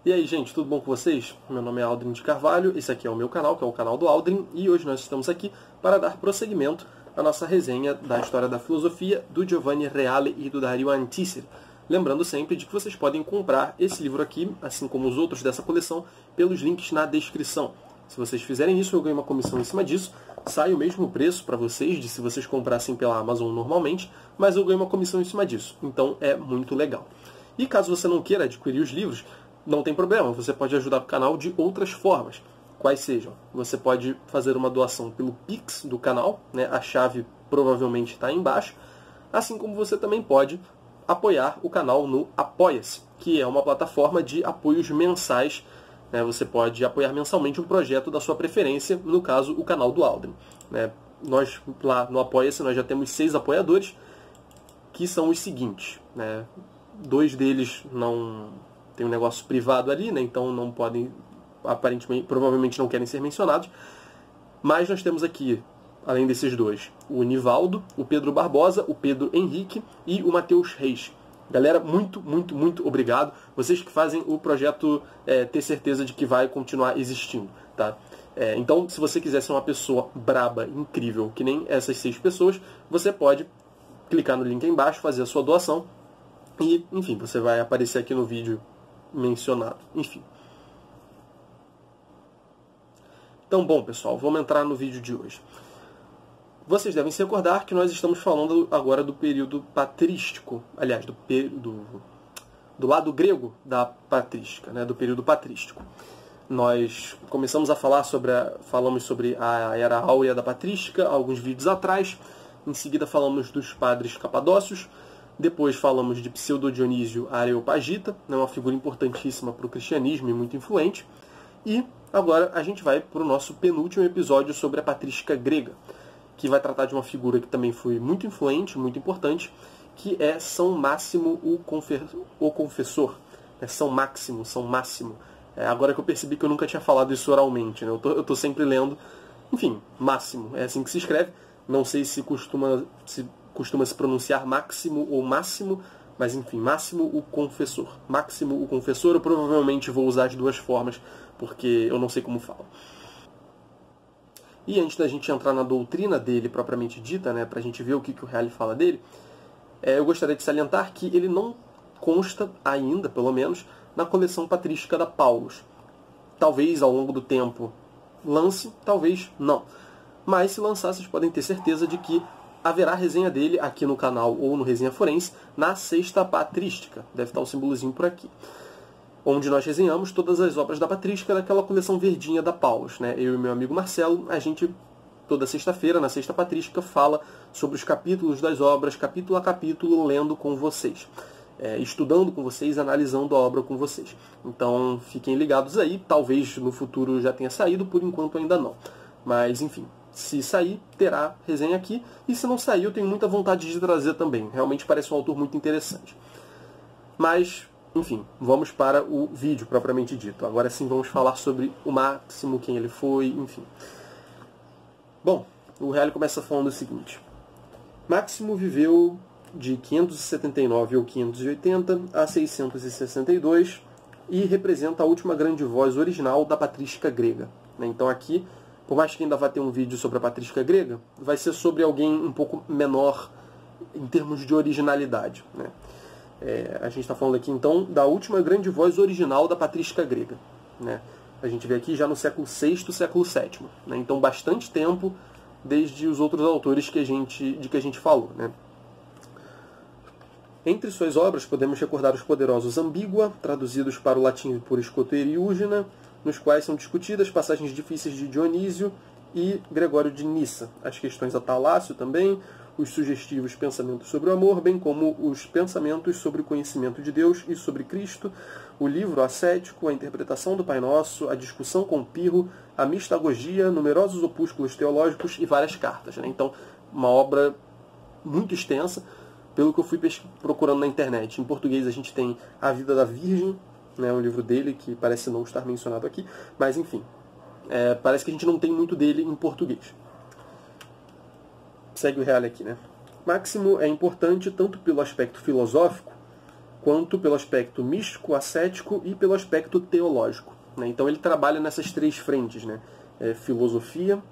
E aí, gente, tudo bom com vocês? Meu nome é Aldrin de Carvalho, esse aqui é o meu canal, que é o canal do Aldrin, e hoje nós estamos aqui para dar prosseguimento à nossa resenha da história da filosofia do Giovanni Reale e do Dario Antiseri. Lembrando sempre de que vocês podem comprar esse livro aqui, assim como os outros dessa coleção, pelos links na descrição. Se vocês fizerem isso, eu ganho uma comissão em cima disso. Sai o mesmo preço para vocês de se vocês comprassem pela Amazon normalmente, mas eu ganho uma comissão em cima disso. Então é muito legal. E caso você não queira adquirir os livros, não tem problema, você pode ajudar o canal de outras formas. Quais sejam? Você pode fazer uma doação pelo Pix do canal, né? A chave provavelmente está aí embaixo. Assim como você também pode apoiar o canal no Apoia-se, que é uma plataforma de apoios mensais. Né? Você pode apoiar mensalmente um projeto da sua preferência, no caso, o canal do Aldrin. Né? Nós, lá no Apoia-se, nós já temos 6 apoiadores, que são os seguintes. Né? 2 deles não tem um negócio privado ali, né? Então não podem, aparentemente, provavelmente não querem ser mencionados. Mas nós temos aqui, além desses 2, o Nivaldo, o Pedro Barbosa, o Pedro Henrique e o Matheus Reis. Galera, muito, muito, muito obrigado. Vocês que fazem o projeto ter certeza de que vai continuar existindo, tá? Então, se você quiser ser uma pessoa braba, incrível, que nem essas 6 pessoas, você pode clicar no link aí embaixo, fazer a sua doação e, enfim, você vai aparecer aqui no vídeo mencionado. Enfim. Então, bom, pessoal, vamos entrar no vídeo de hoje. Vocês devem se recordar que nós estamos falando agora do período patrístico, aliás, do lado grego da patrística, né, do período patrístico. Nós começamos a falar falamos sobre a era áurea da patrística alguns vídeos atrás. Em seguida falamos dos padres capadócios. Depois falamos de Pseudo-Dionísio Areopagita, né, uma figura importantíssima para o cristianismo e muito influente. E agora a gente vai para o nosso penúltimo episódio sobre a patrística grega, que vai tratar de uma figura que também foi muito influente, muito importante, que é São Máximo o Confessor. São Máximo. Agora que eu percebi que eu nunca tinha falado isso oralmente, né? Eu tô sempre lendo. Enfim, Máximo, é assim que se escreve. Não sei se costuma se pronunciar Máximo ou Máximo, mas enfim, Máximo o Confessor. Máximo o Confessor, eu provavelmente vou usar as duas formas, porque eu não sei como falo. E antes da gente entrar na doutrina dele propriamente dita, né, para a gente ver o que o Reale fala dele, eu gostaria de salientar que ele não consta ainda, pelo menos, na coleção patrística da Paulus. Talvez ao longo do tempo lance, talvez não. Mas se lançar, vocês podem ter certeza de que haverá resenha dele aqui no canal ou no Resenha Forense na Sexta Patrística. Deve estar o símbolozinho por aqui. Onde nós resenhamos todas as obras da patrística daquela coleção verdinha da Paulus. Né? Eu e meu amigo Marcelo, a gente, toda sexta-feira, na Sexta Patrística, fala sobre os capítulos das obras, capítulo a capítulo, lendo com vocês. Estudando com vocês, analisando a obra com vocês. Então, fiquem ligados aí. Talvez no futuro já tenha saído, por enquanto ainda não. Mas, enfim, se sair, terá resenha aqui. E se não sair, eu tenho muita vontade de trazer também. Realmente parece um autor muito interessante. Mas, enfim, vamos para o vídeo propriamente dito. Agora sim vamos falar sobre o Máximo, quem ele foi, enfim. Bom, o Reale começa falando o seguinte. Máximo viveu de 579 ou 580 a 662 e representa a última grande voz original da patrística grega. Então aqui, por mais que ainda vá ter um vídeo sobre a patrística grega, vai ser sobre alguém um pouco menor em termos de originalidade, né? A gente está falando aqui, então, da última grande voz original da patrística grega. Né? A gente vê aqui já no século VI, século VII. Né? Então, bastante tempo desde os outros autores de que a gente falou. Né? Entre suas obras, podemos recordar os poderosos Ambígua, traduzidos para o latim por Escoto Eriúgena, nos quais são discutidas passagens difíceis de Dionísio e Gregório de Nissa. As questões a Talácio também, os sugestivos pensamentos sobre o amor, bem como os pensamentos sobre o conhecimento de Deus e sobre Cristo, o livro ascético, a interpretação do Pai Nosso, a discussão com Pirro, a mistagogia, numerosos opúsculos teológicos e várias cartas. Né? Então, uma obra muito extensa, pelo que eu fui procurando na internet. Em português a gente tem A Vida da Virgem, né, um livro dele que parece não estar mencionado aqui, mas enfim, parece que a gente não tem muito dele em português. Segue o Reale aqui, né? Máximo é importante tanto pelo aspecto filosófico quanto pelo aspecto místico, ascético e pelo aspecto teológico, né? Então ele trabalha nessas três frentes, né? Filosofia,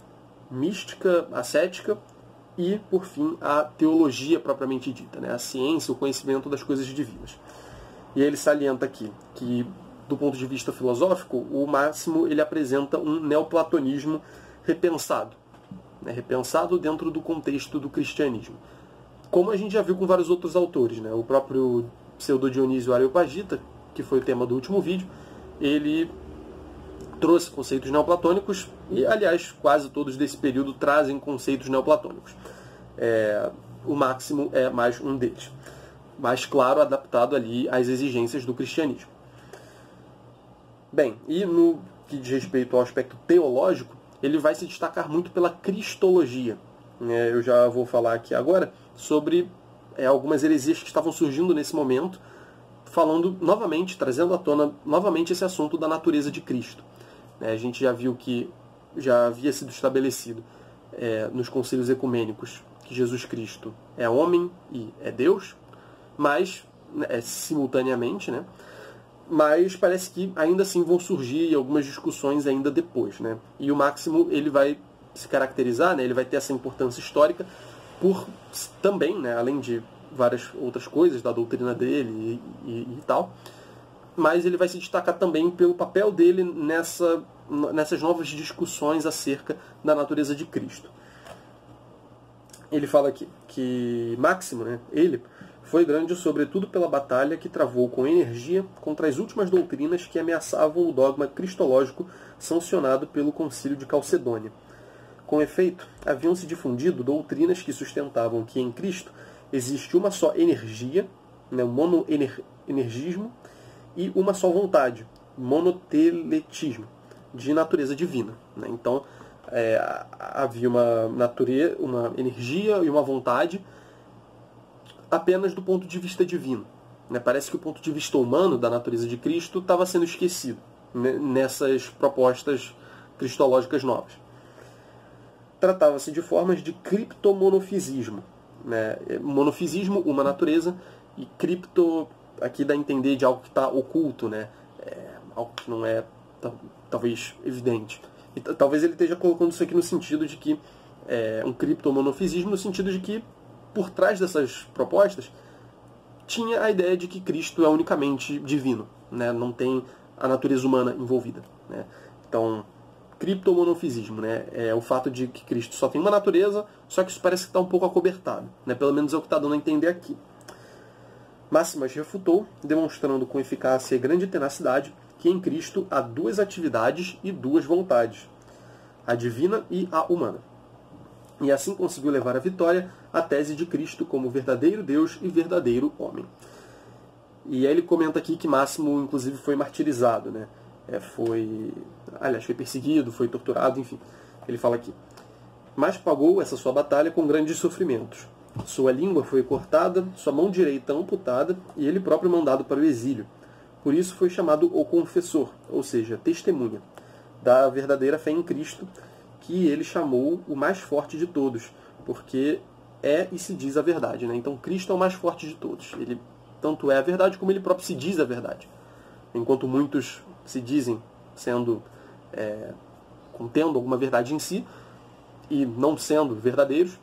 mística, ascética e, por fim, a teologia propriamente dita, né? A ciência, o conhecimento das coisas divinas. E ele salienta aqui que, do ponto de vista filosófico, o Máximo ele apresenta um neoplatonismo repensado, né? Repensado dentro do contexto do cristianismo. Como a gente já viu com vários outros autores, né? O próprio Pseudo-Dionísio Areopagita, que foi o tema do último vídeo, ele trouxe conceitos neoplatônicos e, aliás, quase todos desse período trazem conceitos neoplatônicos. O Máximo é mais um deles. Mas, claro, adaptado ali às exigências do cristianismo. Bem, e no que diz respeito ao aspecto teológico, ele vai se destacar muito pela cristologia. Eu já vou falar aqui agora sobre algumas heresias que estavam surgindo nesse momento, falando novamente, trazendo à tona novamente esse assunto da natureza de Cristo. A gente já viu que já havia sido estabelecido nos concílios ecumênicos que Jesus Cristo é homem e é Deus, mas simultaneamente, né? Mas parece que ainda assim vão surgir algumas discussões ainda depois, né? E o Máximo ele vai se caracterizar, né? Ele vai ter essa importância histórica por também, né? Além de várias outras coisas da doutrina dele e tal, mas ele vai se destacar também pelo papel dele nessas novas discussões acerca da natureza de Cristo. Ele fala aqui que Máximo, né, ele foi grande sobretudo pela batalha que travou com energia contra as últimas doutrinas que ameaçavam o dogma cristológico sancionado pelo Concílio de Calcedônia. Com efeito, haviam se difundido doutrinas que sustentavam que em Cristo existe uma só energia, né, monoenergismo, e uma só vontade, monoteletismo, de natureza divina, né? Então, havia uma energia e uma vontade apenas do ponto de vista divino, né? Parece que o ponto de vista humano da natureza de Cristo estava sendo esquecido, né, nessas propostas cristológicas novas. Tratava-se de formas de criptomonofisismo, né? Monofisismo, uma natureza, e cripto, aqui dá a entender de algo que está oculto, né? Algo que não é talvez evidente. E talvez ele esteja colocando isso aqui no sentido de que um criptomonofisismo, no sentido de que por trás dessas propostas tinha a ideia de que Cristo é unicamente divino, né? Não tem a natureza humana envolvida, né? Então, criptomonofisismo, né? É o fato de que Cristo só tem uma natureza, só que isso parece que está um pouco acobertado, né? Pelo menos é o que está dando a entender aqui. Máximas refutou, demonstrando com eficácia e grande tenacidade que em Cristo há duas atividades e duas vontades, a divina e a humana. E assim conseguiu levar à vitória a tese de Cristo como verdadeiro Deus e verdadeiro homem. E aí ele comenta aqui que Máximo, inclusive, foi martirizado, né? Foi perseguido, foi torturado, enfim. Ele fala aqui: mas pagou essa sua batalha com grandes sofrimentos. Sua língua foi cortada, sua mão direita amputada e ele próprio mandado para o exílio. Por isso foi chamado o confessor, ou seja, testemunha, da verdadeira fé em Cristo, que ele chamou o mais forte de todos, porque é e se diz a verdade, né? Então Cristo é o mais forte de todos. Ele tanto é a verdade como ele próprio se diz a verdade. Enquanto muitos se dizem contendo alguma verdade em si e não sendo verdadeiros,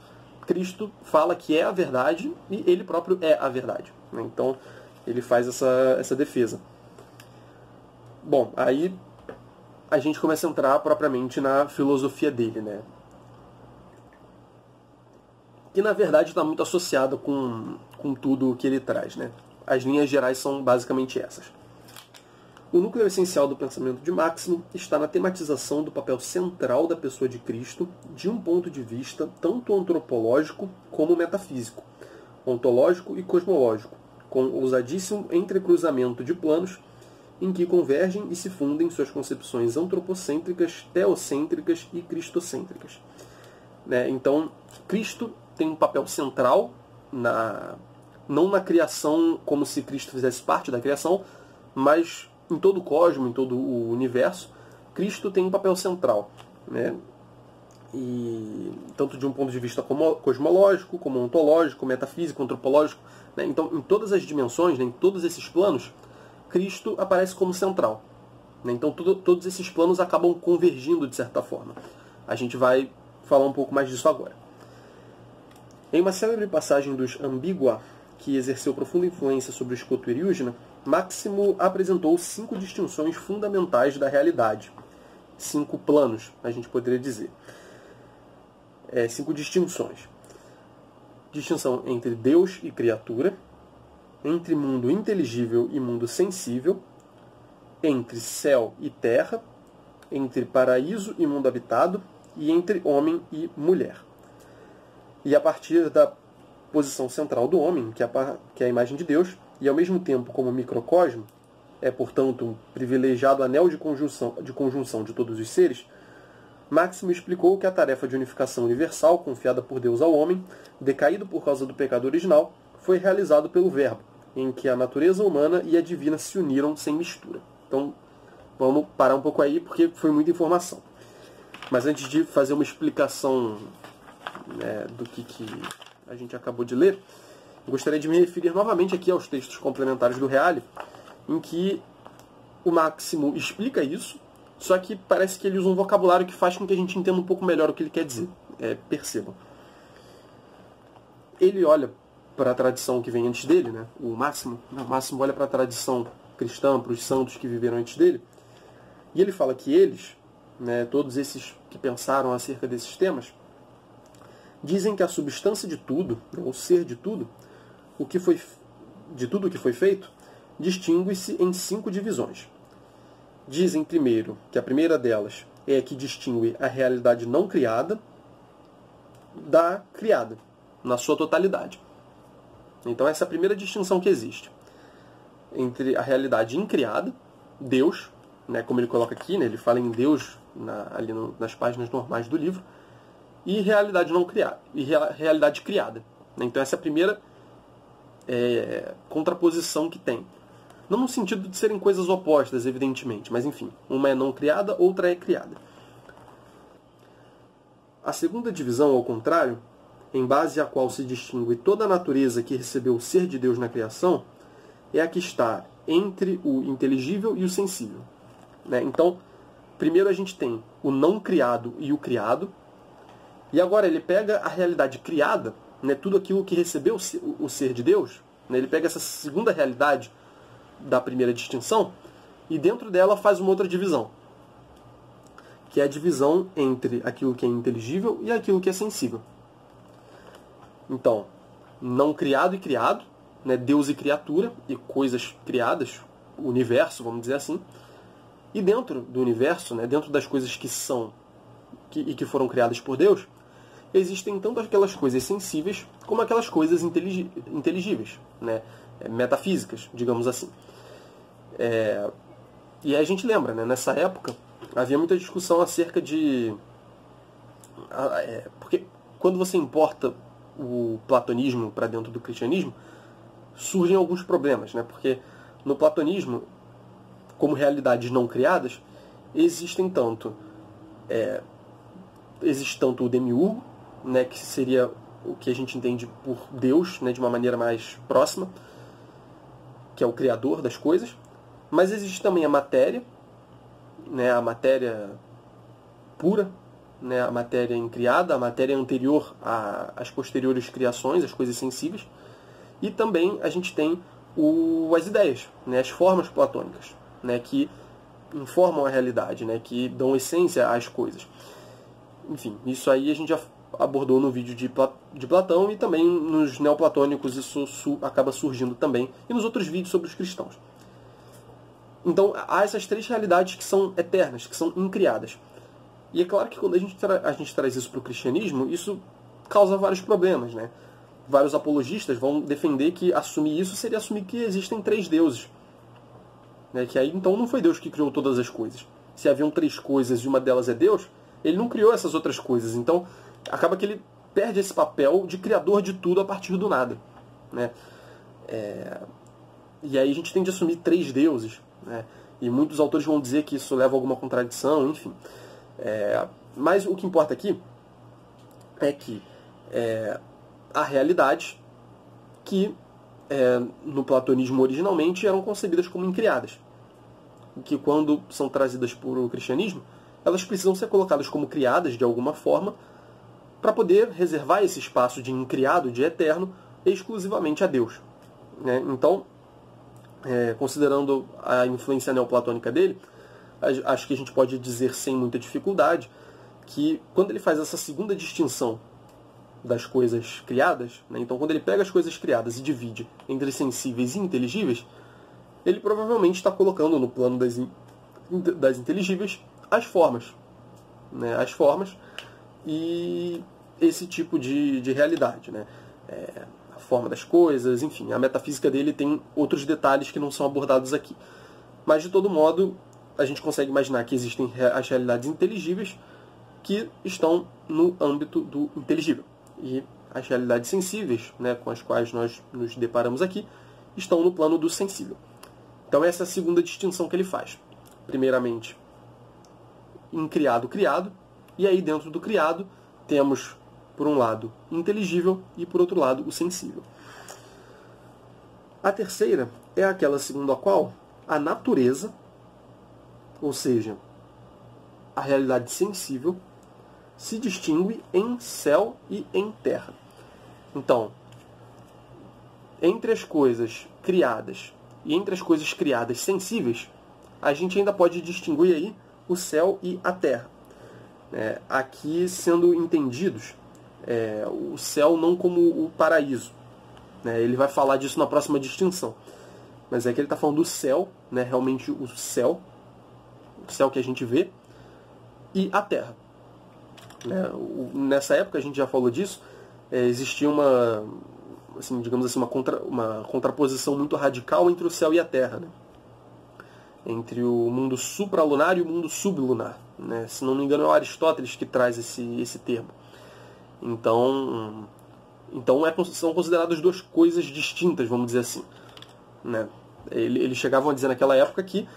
Cristo fala que é a verdade e ele próprio é a verdade, né? Então ele faz essa defesa. Bom, aí a gente começa a entrar propriamente na filosofia dele, né? Que na verdade está muito associada com tudo o que ele traz, né? As linhas gerais são basicamente essas. O núcleo essencial do pensamento de Máximo está na tematização do papel central da pessoa de Cristo de um ponto de vista tanto antropológico como metafísico, ontológico e cosmológico, com ousadíssimo entrecruzamento de planos em que convergem e se fundem suas concepções antropocêntricas, teocêntricas e cristocêntricas. Então, Cristo tem um papel central, não na criação como se Cristo fizesse parte da criação, mas em todo o cosmos, em todo o universo, Cristo tem um papel central, né? e tanto de um ponto de vista cosmológico, como ontológico, metafísico, antropológico, né? Então, em todas as dimensões, né, em todos esses planos, Cristo aparece como central, né? Então, todos esses planos acabam convergindo de certa forma. A gente vai falar um pouco mais disso agora. Em uma célebre passagem dos Ambigua, que exerceu profunda influência sobre o Scoto Eriugena, Máximo apresentou 5 distinções fundamentais da realidade. 5 planos, a gente poderia dizer. 5 distinções. Distinção entre Deus e criatura, entre mundo inteligível e mundo sensível, entre céu e terra, entre paraíso e mundo habitado, e entre homem e mulher. E a partir da posição central do homem, que é a imagem de Deus, e ao mesmo tempo como microcosmo, é, portanto, um privilegiado anel de conjunção de todos os seres, Máximo explicou que a tarefa de unificação universal, confiada por Deus ao homem, decaído por causa do pecado original, foi realizado pelo Verbo, em que a natureza humana e a divina se uniram sem mistura. Então, vamos parar um pouco aí, porque foi muita informação. Mas antes de fazer uma explicação, né, do que a gente acabou de ler, gostaria de me referir novamente aqui aos textos complementares do Reale, em que o Máximo explica isso, só que parece que ele usa um vocabulário que faz com que a gente entenda um pouco melhor o que ele quer dizer. Percebam. Ele olha para a tradição que vem antes dele, né? O Máximo olha para a tradição cristã, para os santos que viveram antes dele, e ele fala que eles, né, todos esses que pensaram acerca desses temas, dizem que a substância de tudo, né, o ser de tudo, de tudo o que foi feito, distingue-se em 5 divisões. Dizem primeiro que a primeira delas é a que distingue a realidade não criada da criada, na sua totalidade. Então essa é a primeira distinção que existe entre a realidade incriada, Deus, né, como ele coloca aqui, né, ele fala em Deus ali nas páginas normais do livro, e realidade não criada, e realidade criada. Então essa é a primeira contraposição que tem. Não no sentido de serem coisas opostas, evidentemente, mas enfim, uma é não criada, outra é criada. A segunda divisão, ao contrário, em base à qual se distingue toda a natureza que recebeu o ser de Deus na criação, é a que está entre o inteligível e o sensível. Né? Então, primeiro a gente tem o não criado e o criado, e agora ele pega a realidade criada, né, tudo aquilo que recebeu o ser de Deus, né, ele pega essa segunda realidade da primeira distinção, e dentro dela faz uma outra divisão, que é a divisão entre aquilo que é inteligível e aquilo que é sensível. Então, não criado e criado, né, Deus e criatura, e coisas criadas, o universo, vamos dizer assim, e dentro do universo, né, dentro das coisas que são e que foram criadas por Deus, existem tanto aquelas coisas sensíveis como aquelas coisas inteligíveis, né, metafísicas, digamos assim. E aí a gente lembra, né, nessa época havia muita discussão acerca de... porque quando você importa o platonismo para dentro do cristianismo, surgem alguns problemas, né, porque no platonismo, como realidades não criadas, existe tanto o demiurgo, né, que seria o que a gente entende por Deus, né, de uma maneira mais próxima, que é o criador das coisas, mas existe também a matéria, né, a matéria pura, né, a matéria incriada, a matéria anterior às posteriores criações, as coisas sensíveis, e também a gente tem as ideias, né, as formas platônicas, né, que informam a realidade, né, que dão essência às coisas. Enfim, isso aí a gente já abordou no vídeo de Platão, e também nos neoplatônicos isso acaba surgindo também, e nos outros vídeos sobre os cristãos. Então, há essas 3 realidades que são eternas, que são incriadas. E é claro que quando a gente traz isso para o cristianismo, isso causa vários problemas, né? Vários apologistas vão defender que assumir isso seria assumir que existem 3 deuses. Né? Que aí, então, não foi Deus que criou todas as coisas. Se haviam 3 coisas e uma delas é Deus, ele não criou essas outras coisas. Então, acaba que ele perde esse papel de criador de tudo a partir do nada. Né? E aí a gente tem de assumir 3 deuses. Né? E muitos autores vão dizer que isso leva a alguma contradição, enfim. Mas o que importa aqui é que há realidades que no platonismo originalmente eram concebidas como incriadas, que quando são trazidas por o cristianismo, elas precisam ser colocadas como criadas de alguma forma para poder reservar esse espaço de incriado, de eterno, exclusivamente a Deus. Né? Então, considerando a influência neoplatônica dele, acho que a gente pode dizer sem muita dificuldade que quando ele faz essa segunda distinção das coisas criadas, né? Então quando ele pega as coisas criadas e divide entre sensíveis e inteligíveis, ele provavelmente está colocando no plano das inteligíveis as formas. Né? As formas e esse tipo de realidade. Né? A forma das coisas, enfim, a metafísica dele tem outros detalhes que não são abordados aqui. Mas de todo modo, a gente consegue imaginar que existem as realidades inteligíveis que estão no âmbito do inteligível. E as realidades sensíveis, né, com as quais nós nos deparamos aqui, estão no plano do sensível. Então essa é a segunda distinção que ele faz. Primeiramente, incriado, criado, e aí dentro do criado temos, por um lado, inteligível e por outro lado, o sensível. A terceira é aquela segundo a qual a natureza, ou seja, a realidade sensível, se distingue em céu e em terra. Então, entre as coisas criadas e entre as coisas criadas sensíveis, a gente ainda pode distinguir aí o céu e a terra. Aqui sendo entendidos o céu não como o paraíso. Ele vai falar disso na próxima distinção. Mas é que ele está falando do céu, realmente o céu que a gente vê, e a terra. Nessa época, a gente já falou disso, existia uma, assim, digamos assim, uma contraposição muito radical entre o céu e a terra. Né? Entre o mundo supralunar e o mundo sublunar. Né? Se não me engano, é o Aristóteles que traz esse termo. Então são consideradas duas coisas distintas, vamos dizer assim. Né? Eles chegavam a dizer naquela época que,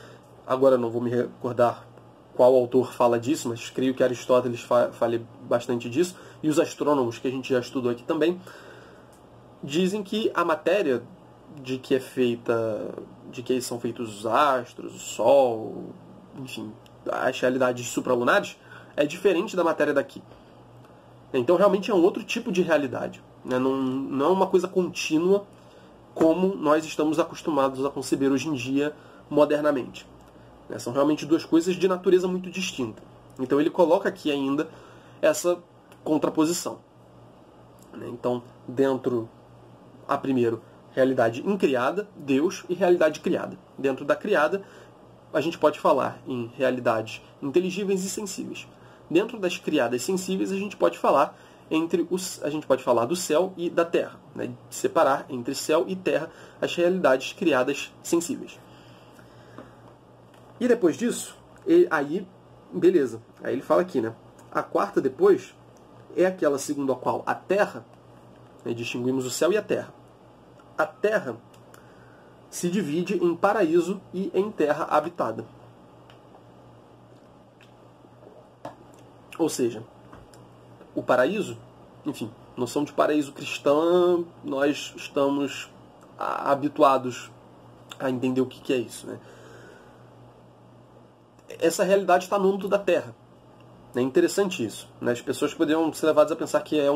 agora não vou me recordar qual autor fala disso, mas creio que Aristóteles fale bastante disso, e os astrônomos, que a gente já estudou aqui também, dizem que a matéria de que são feitos os astros, o Sol, enfim, as realidades supralunares, é diferente da matéria daqui. Então realmente é um outro tipo de realidade. Né? Não é uma coisa contínua como nós estamos acostumados a conceber hoje em dia modernamente. São realmente duas coisas de natureza muito distinta. Então ele coloca aqui ainda essa contraposição. Então, dentro, primeiro, realidade incriada, Deus, e realidade criada. Dentro da criada, a gente pode falar em realidades inteligíveis e sensíveis. Dentro das criadas sensíveis, a gente pode falar do céu e da terra. Separar entre céu e terra as realidades criadas sensíveis. E depois disso, aí, beleza. Aí ele fala aqui, né? A quarta depois é aquela segundo a qual a terra, distinguimos o céu e a terra. A terra se divide em paraíso e em terra habitada. Ou seja, o paraíso, enfim, noção de paraíso cristã, nós estamos habituados a entender o que é isso, né? Essa realidade está no âmbito da Terra. É interessante isso. Né? As pessoas poderiam ser levadas a pensar que é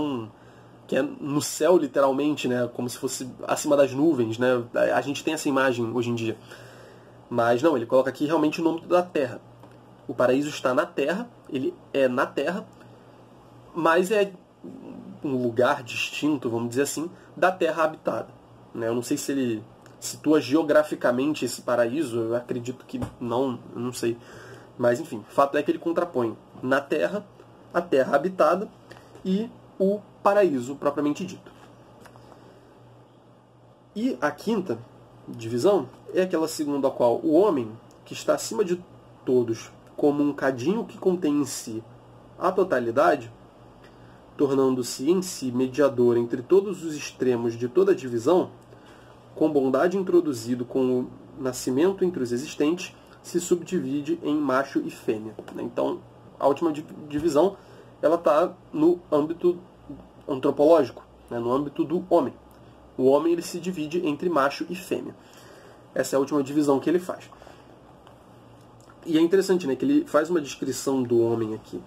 no céu, literalmente, né? Como se fosse acima das nuvens. Né? A gente tem essa imagem hoje em dia. Mas não, ele coloca aqui realmente no âmbito da Terra. O paraíso está na Terra, ele é na Terra, mas é um lugar distinto, vamos dizer assim, da Terra habitada. Né? Eu não sei se ele situa geograficamente esse paraíso, eu acredito que não, eu não sei. Mas, enfim, o fato é que ele contrapõe na Terra, a Terra habitada e o paraíso propriamente dito. E a quinta divisão é aquela segundo a qual o homem, que está acima de todos, como um cadinho que contém em si a totalidade, tornando-se em si mediador entre todos os extremos de toda a divisão, com bondade introduzido com o nascimento entre os existentes, se subdivide em macho e fêmea. Então, a última divisão ela está no âmbito antropológico, né, no âmbito do homem. O homem ele se divide entre macho e fêmea. Essa é a última divisão que ele faz. E é interessante, né, que ele faz uma descrição do homem aqui.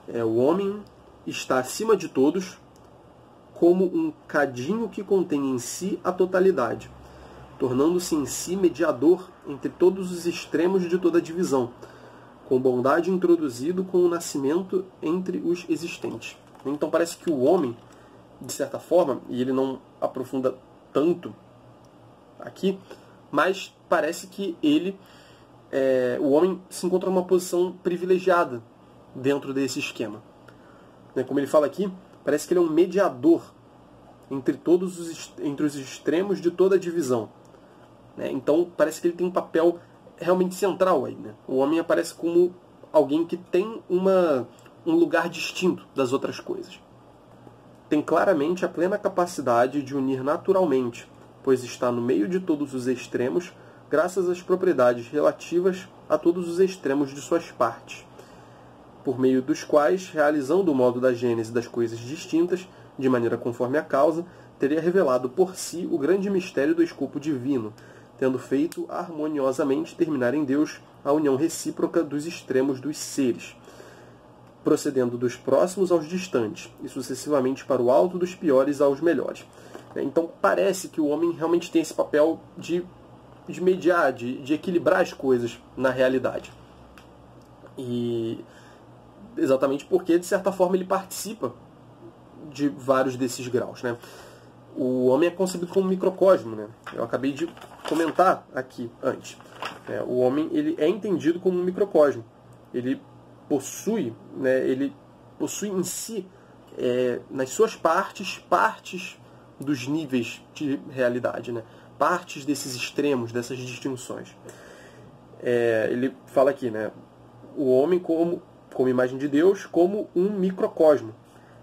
O homem está acima de todos como um cadinho que contém em si a totalidade, tornando-se em si mediador entre todos os extremos de toda divisão, com bondade introduzido com o nascimento entre os existentes. Então parece que o homem, de certa forma, e ele não aprofunda tanto aqui, mas parece que o homem se encontra numa posição privilegiada dentro desse esquema. Como ele fala aqui, parece que ele é um mediador entre os extremos de toda a divisão. Então parece que ele tem um papel realmente central aí. O homem aparece como alguém que tem um lugar distinto das outras coisas. Tem claramente a plena capacidade de unir naturalmente, pois está no meio de todos os extremos, graças às propriedades relativas a todos os extremos de suas partes, por meio dos quais, realizando o modo da gênese das coisas distintas, de maneira conforme a causa, teria revelado por si o grande mistério do escopo divino, tendo feito harmoniosamente terminar em Deus a união recíproca dos extremos dos seres, procedendo dos próximos aos distantes, e sucessivamente para o alto dos piores aos melhores. Então parece que o homem realmente tem esse papel de mediar, de equilibrar as coisas na realidade. E exatamente porque, de certa forma, ele participa de vários desses graus. O homem é concebido como um microcosmo. Eu acabei de comentar aqui antes. O homem ele é entendido como um microcosmo. Ele possui em si, nas suas partes dos níveis de realidade, partes desses extremos, dessas distinções. Ele fala aqui, o homem como imagem de Deus, como um microcosmo.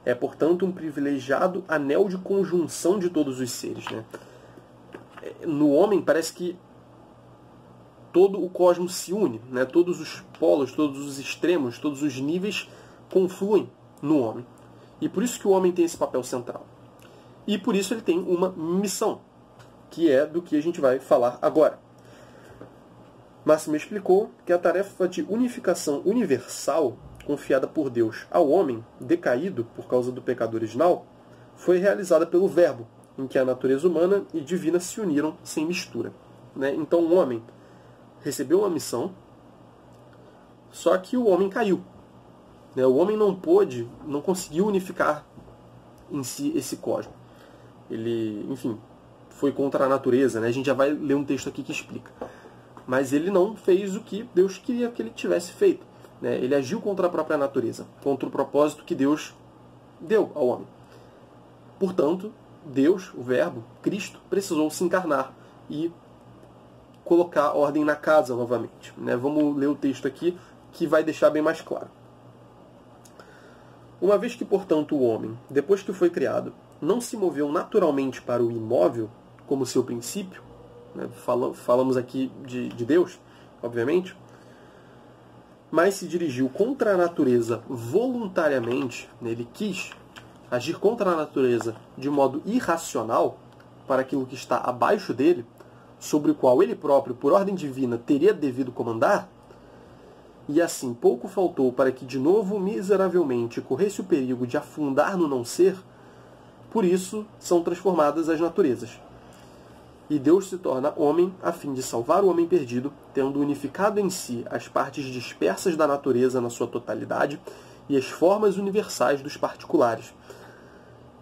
É, portanto, um privilegiado anel de conjunção de todos os seres. No homem, parece que todo o cosmos se une, todos os polos, todos os extremos, todos os níveis confluem no homem. E por isso que o homem tem esse papel central. E por isso ele tem uma missão, que é do que a gente vai falar agora. Máximo explicou que a tarefa de unificação universal confiada por Deus ao homem, decaído por causa do pecado original, foi realizada pelo Verbo, em que a natureza humana e divina se uniram sem mistura. Então o homem recebeu uma missão, só que o homem caiu. O homem não conseguiu unificar em si esse cosmos. Ele, enfim, foi contra a natureza. A gente já vai ler um texto aqui que explica. Mas ele não fez o que Deus queria que ele tivesse feito. Ele agiu contra a própria natureza, contra o propósito que Deus deu ao homem. Portanto, Deus, o Verbo, Cristo, precisou se encarnar e colocar ordem na casa novamente. Vamos ler o texto aqui que vai deixar bem mais claro. Uma vez que, portanto, o homem, depois que foi criado, não se moveu naturalmente para o imóvel como seu princípio, falamos aqui de Deus, obviamente, mas se dirigiu contra a natureza voluntariamente, ele quis agir contra a natureza de modo irracional para aquilo que está abaixo dele, sobre o qual ele próprio, por ordem divina, teria devido comandar, e assim pouco faltou para que de novo miseravelmente corresse o perigo de afundar no não ser, por isso são transformadas as naturezas. E Deus se torna homem a fim de salvar o homem perdido, tendo unificado em si as partes dispersas da natureza na sua totalidade e as formas universais dos particulares,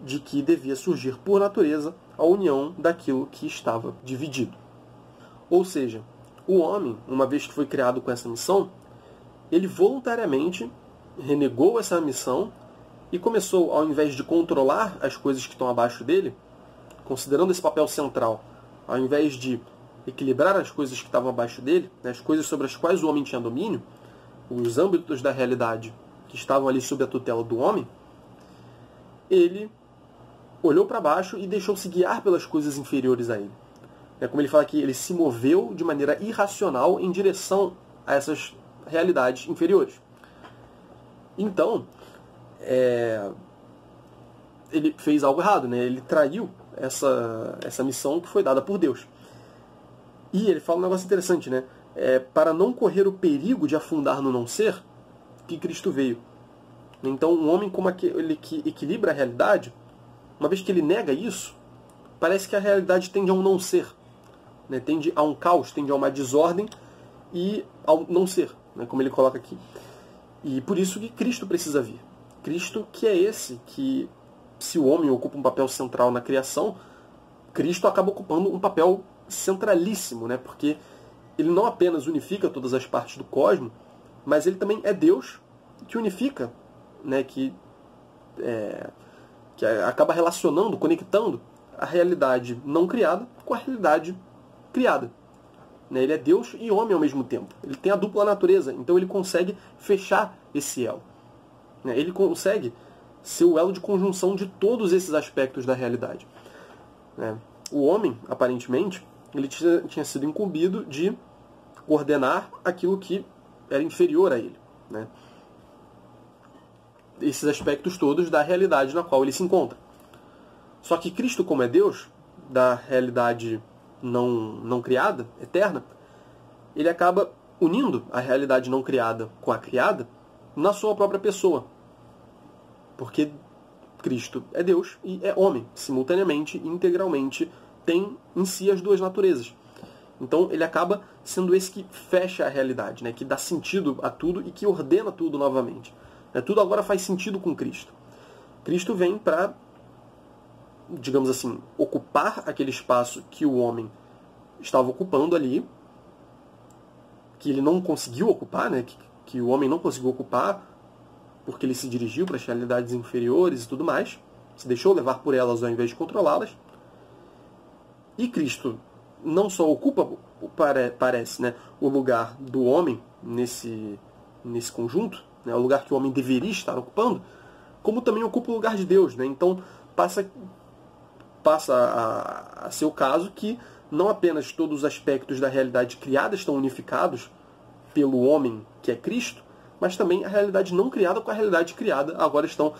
de que devia surgir por natureza a união daquilo que estava dividido. Ou seja, o homem, uma vez que foi criado com essa missão, ele voluntariamente renegou essa missão e começou, ao invés de controlar as coisas que estão abaixo dele, considerando esse papel central, ao invés de equilibrar as coisas que estavam abaixo dele, as coisas sobre as quais o homem tinha domínio, os âmbitos da realidade que estavam ali sob a tutela do homem, ele olhou para baixo e deixou-se guiar pelas coisas inferiores a ele. Como ele fala aqui, ele se moveu de maneira irracional em direção a essas realidades inferiores. Então, ele fez algo errado, né? Ele traiu essa missão que foi dada por Deus. E ele fala um negócio interessante, né? Para não correr o perigo de afundar no não ser, que Cristo veio. Então, um homem como aquele que equilibra a realidade, uma vez que ele nega isso, parece que a realidade tende a um não ser, né? Tende a um caos, tende a uma desordem e ao não ser, né? Como ele coloca aqui. E por isso que Cristo precisa vir. Cristo que é esse que, se o homem ocupa um papel central na criação, Cristo acaba ocupando um papel centralíssimo, né? Porque ele não apenas unifica todas as partes do cosmos, mas ele também é Deus que unifica, né? Que acaba relacionando, conectando a realidade não criada com a realidade criada. Né? Ele é Deus e homem ao mesmo tempo. Ele tem a dupla natureza, então ele consegue fechar esse elo. Né? Ele consegue ser o elo de conjunção de todos esses aspectos da realidade. Né? O homem, aparentemente, ele tinha sido incumbido de ordenar aquilo que era inferior a ele. Né? Esses aspectos todos da realidade na qual ele se encontra. Só que Cristo, como é Deus, da realidade não criada, eterna, ele acaba unindo a realidade não criada com a criada na sua própria pessoa. Porque Cristo é Deus e é homem, simultaneamente e integralmente tem em si as duas naturezas. Então ele acaba sendo esse que fecha a realidade, né? Que dá sentido a tudo e que ordena tudo novamente. Tudo agora faz sentido com Cristo. Cristo vem para, digamos assim, ocupar aquele espaço que o homem estava ocupando ali, que ele não conseguiu ocupar, né? Que o homem não conseguiu ocupar porque ele se dirigiu para as realidades inferiores e tudo mais, se deixou levar por elas ao invés de controlá-las. E Cristo não só ocupa, parece, né, o lugar do homem nesse conjunto, né, o lugar que o homem deveria estar ocupando, como também ocupa o lugar de Deus. Né? Então passa a ser o caso que não apenas todos os aspectos da realidade criada estão unificados pelo homem que é Cristo, mas também a realidade não criada com a realidade criada agora estão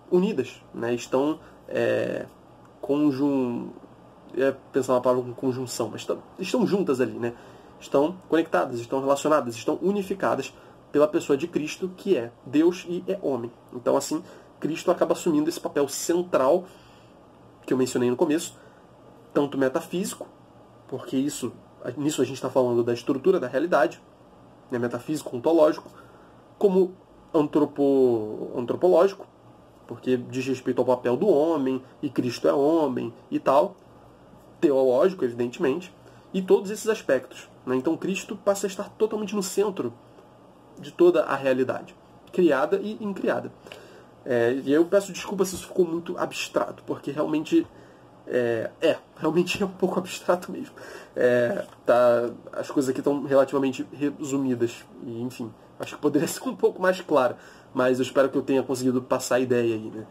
unidas, né? Estão pensar uma palavra com conjunção, mas estão juntas ali, né? Estão conectadas, estão relacionadas, estão unificadas pela pessoa de Cristo, que é Deus e é homem. Então, assim, Cristo acaba assumindo esse papel central que eu mencionei no começo, tanto metafísico, porque nisso a gente está falando da estrutura da realidade, né, metafísico, ontológico, como antropológico, porque diz respeito ao papel do homem, e Cristo é homem e tal, teológico, evidentemente, e todos esses aspectos. Né? Então Cristo passa a estar totalmente no centro de toda a realidade, criada e incriada. E eu peço desculpa se isso ficou muito abstrato, porque realmente realmente é um pouco abstrato mesmo. As coisas aqui estão relativamente resumidas, e enfim, acho que poderia ser um pouco mais claro, mas eu espero que eu tenha conseguido passar a ideia aí. Né?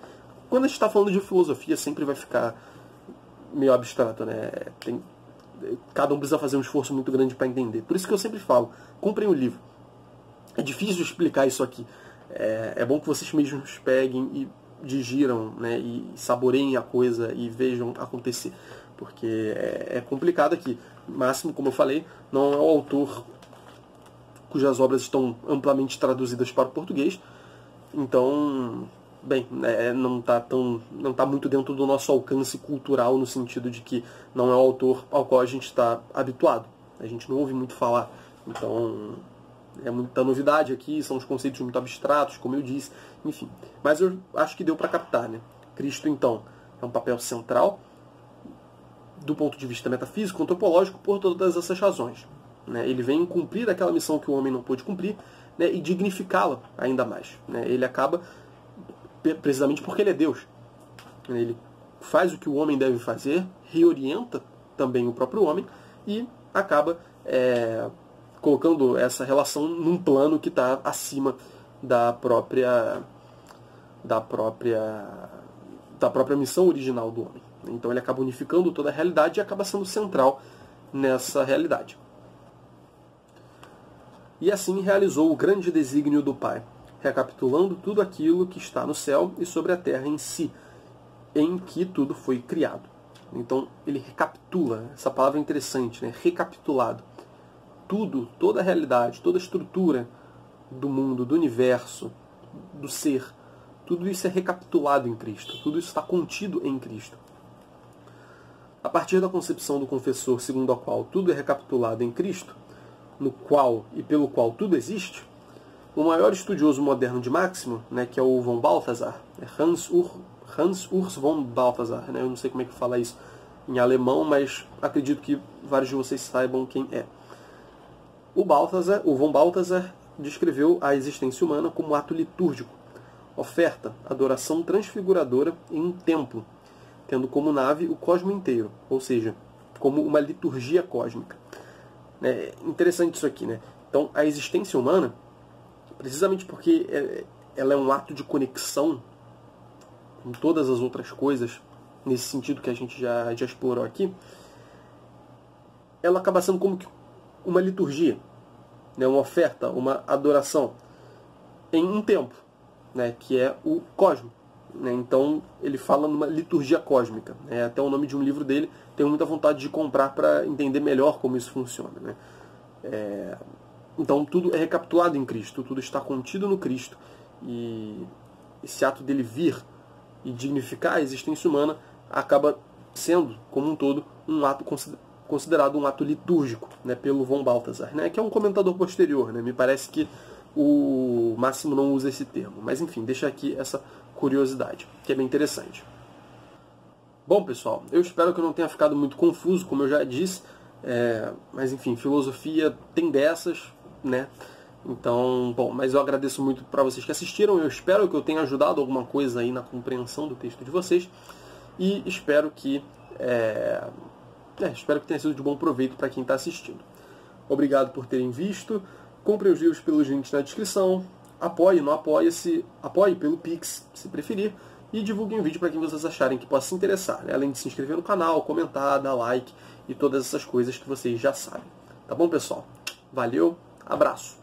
Quando a gente está falando de filosofia, sempre vai ficar meio abstrato, né? Cada um precisa fazer um esforço muito grande para entender. Por isso que eu sempre falo, comprem o livro. É difícil explicar isso aqui. É bom que vocês mesmos peguem e digiram, né, e saboreiem a coisa e vejam acontecer. Porque é complicado aqui. Máximo, como eu falei, não é o autor cujas obras estão amplamente traduzidas para o português. Então, bem, não está muito dentro do nosso alcance cultural, no sentido de que não é o autor ao qual a gente está habituado. A gente não ouve muito falar. Então, é muita novidade aqui, são os conceitos muito abstratos, como eu disse, enfim. Mas eu acho que deu para captar, né? Cristo, então, é um papel central do ponto de vista metafísico, antropológico, por todas essas razões. Né? Ele vem cumprir aquela missão que o homem não pôde cumprir, né? E dignificá-la ainda mais. Né? Ele acaba, precisamente porque ele é Deus. Ele faz o que o homem deve fazer, reorienta também o próprio homem e acaba colocando essa relação num plano que está acima da própria missão original do homem. Então ele acaba unificando toda a realidade e acaba sendo central nessa realidade. E assim realizou o grande desígnio do Pai, recapitulando tudo aquilo que está no céu e sobre a terra em si, em que tudo foi criado. Então ele recapitula, essa palavra é interessante, né? Recapitulado. Tudo, toda a realidade, toda a estrutura do mundo, do universo, do ser, tudo isso é recapitulado em Cristo, tudo isso está contido em Cristo. A partir da concepção do confessor segundo a qual tudo é recapitulado em Cristo, no qual e pelo qual tudo existe, o maior estudioso moderno de Máximo, né, que é o von Balthasar, Hans Urs von Balthasar, né, eu não sei como é que fala isso em alemão, mas acredito que vários de vocês saibam quem é. O von Balthasar descreveu a existência humana como ato litúrgico, oferta, adoração transfiguradora em um templo, tendo como nave o cosmo inteiro, ou seja, como uma liturgia cósmica. É interessante isso aqui, né? Então, a existência humana, precisamente porque ela é um ato de conexão com todas as outras coisas, nesse sentido que a gente já explorou aqui, ela acaba sendo como que uma liturgia, né? Uma oferta, uma adoração em um templo, né? Que é o cosmo. Né? Então ele fala numa liturgia cósmica. Né? Até o nome de um livro dele, tenho muita vontade de comprar para entender melhor como isso funciona. Né? Então tudo é recapitulado em Cristo, tudo está contido no Cristo. E esse ato dele vir e dignificar a existência humana acaba sendo, como um todo, um ato considerado um ato litúrgico, né? Pelo von Balthasar, né? Que é um comentador posterior. Né? Me parece que o Máximo não usa esse termo. Mas enfim, deixa aqui essa curiosidade, que é bem interessante. Bom, pessoal, eu espero que eu não tenha ficado muito confuso, como eu já disse, mas enfim, filosofia tem dessas, né? Então, bom, mas eu agradeço muito para vocês que assistiram, eu espero que eu tenha ajudado alguma coisa aí na compreensão do texto de vocês, e espero que tenha sido de bom proveito para quem está assistindo. Obrigado por terem visto, comprem os livros pelos links na descrição, apoie no Apoia-se, apoie pelo Pix, se preferir, e divulguem o vídeo para quem vocês acharem que possa se interessar, né? Além de se inscrever no canal, comentar, dar like e todas essas coisas que vocês já sabem. Tá bom, pessoal? Valeu, abraço!